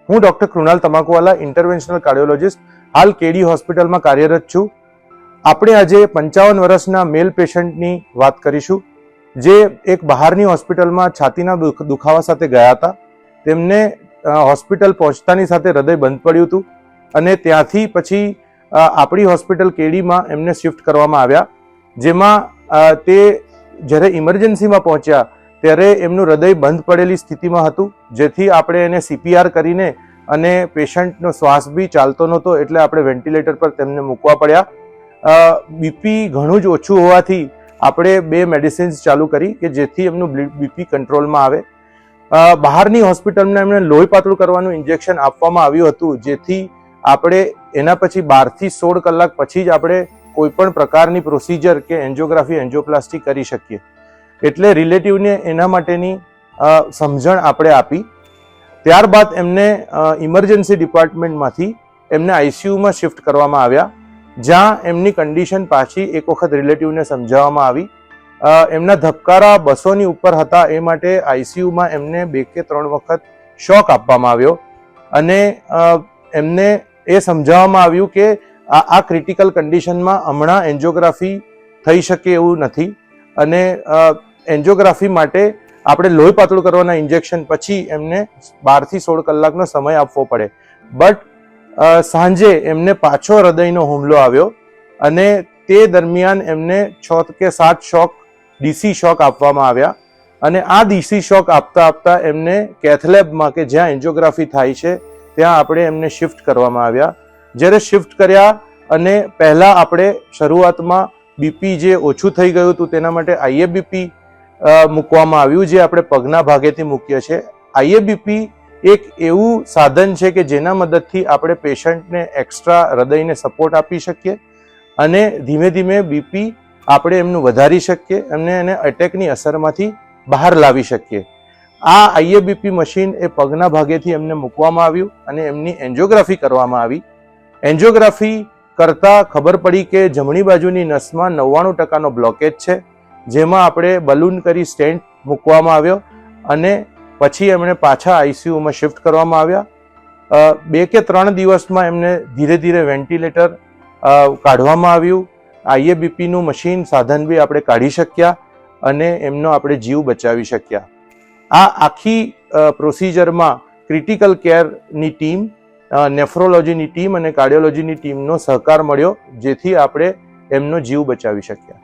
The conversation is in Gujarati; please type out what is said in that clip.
હું ડોક્ટર કૃણાલ તમાકુવાલા, ઇન્ટરવેન્શનલ કાર્ડિયોલોજિસ્ટ, હાલ કેડી હોસ્પિટલમાં કાર્યરત છું. આપણે આજે 55 વર્ષના મેલ પેશન્ટની વાત કરીશું, જે એક બહારની હોસ્પિટલમાં છાતીના દુખાવા સાથે ગયા હતા. તેમને હોસ્પિટલ પહોંચતાની સાથે હૃદય બંધ પડ્યું હતું અને ત્યાંથી પછી આપણી હોસ્પિટલ કેડીમાં એમને શિફ્ટ કરવામાં આવ્યા. જેમાં તે જ્યારે ઇમરજન્સીમાં પહોંચ્યા ત્યારે એમનું હૃદય બંધ પડેલી સ્થિતિમાં હતું, જેથી આપણે એને CPR કરીને અને પેશન્ટનો શ્વાસ બી ચાલતો નહોતો એટલે આપણે વેન્ટિલેટર પર તેમને મૂકવા પડ્યા. બીપી ઘણું જ ઓછું હોવાથી આપણે 2 મેડિસિન્સ ચાલુ કરી કે જેથી એમનું બીપી કંટ્રોલમાં આવે. બહારની હોસ્પિટલમાં એમને લોહી પાતળું કરવાનું ઇન્જેક્શન આપવામાં આવ્યું હતું, જેથી આપણે એના પછી 12 થી 16 કલાક પછી જ આપણે કોઈ પણ પ્રકારની પ્રોસિજર કે એન્જિયોગ્રાફી એન્જિયોપ્લાસ્ટી કરી શકીએ. એટલે રિલેટિવને એના માટેની સમજણ આપણે આપી. ત્યારબાદ એમને ઇમરજન્સી ડિપાર્ટમેન્ટમાંથી એમને ICUમાં શિફ્ટ કરવામાં આવ્યા, જ્યાં એમની કન્ડિશન પાછી એક વખત રિલેટિવને સમજાવવામાં આવી. એમના ધબકારા 200ની ઉપર હતા, એ માટે ICUમાં એમને 2 કે 3 વખત શોક આપવામાં આવ્યો અને એમને એ સમજાવવામાં આવ્યું કે આ ક્રિટિકલ કન્ડિશનમાં હમણાં એન્જિયોગ્રાફી થઈ શકે એવું નથી અને એન્જિયોગ્રાફી માટે આપણે લોહી પાતળું કરવાના ઇન્જેક્શન પછી એમને 12 થી 16 કલાકનો સમય આપવો પડે. બટ સાંજે એમને પાછો હૃદયનો હુમલો આવ્યો અને તે દરમિયાન એમને 6 કે 7 શોક DC શોક આપવામાં આવ્યા અને આ DC શોક આપતા એમને કેથલેબમાં કે જ્યાં એન્જિયોગ્રાફી થાય છે ત્યાં આપણે એમને શિફ્ટ કરવામાં આવ્યા. જ્યારે શિફ્ટ કર્યા અને પહેલા આપણે શરૂઆતમાં બીપી જે ઓછું થઈ ગયું હતું તેના માટે IABP મૂકવામાં આવ્યું, જે આપણે પગના ભાગેથી મૂકીએ છીએ. IABP એક એવું સાધન છે કે જેના મદદથી આપણે પેશન્ટને એક્સ્ટ્રા હૃદયને સપોર્ટ આપી શકીએ અને ધીમે ધીમે બીપી આપણે એમનું વધારી શકીએ અને એને એટેકની અસરમાંથી બહાર લાવી શકીએ. આ IABP મશીન એ પગના ભાગેથી એમને મૂકવામાં આવ્યું અને એમની એન્જિયોગ્રાફી કરવામાં આવી. એન્જિયોગ્રાફી કરતાં ખબર પડી કે જમણી બાજુની નસમાં 99% બ્લોકેજ છે, જેમાં આપણે બલૂન કરી સ્ટેન્ટ મૂકવામાં આવ્યો અને પછી એમણે પાછા ICUમાં શિફ્ટ કરવામાં આવ્યા. 2 કે 3 દિવસમાં એમને ધીરે ધીરે વેન્ટિલેટર કાઢવામાં આવ્યું. IABPનું મશીન સાધન બી આપણે કાઢી શક્યા અને એમનો આપણે જીવ બચાવી શક્યા. આ આખી પ્રોસિજરમાં ક્રિટિકલ કેરની ટીમ, નેફ્રોલોજીની ટીમ અને કાર્ડિયોલોજીની ટીમનો સહકાર મળ્યો, જેથી આપણે એમનો જીવ બચાવી શક્યા.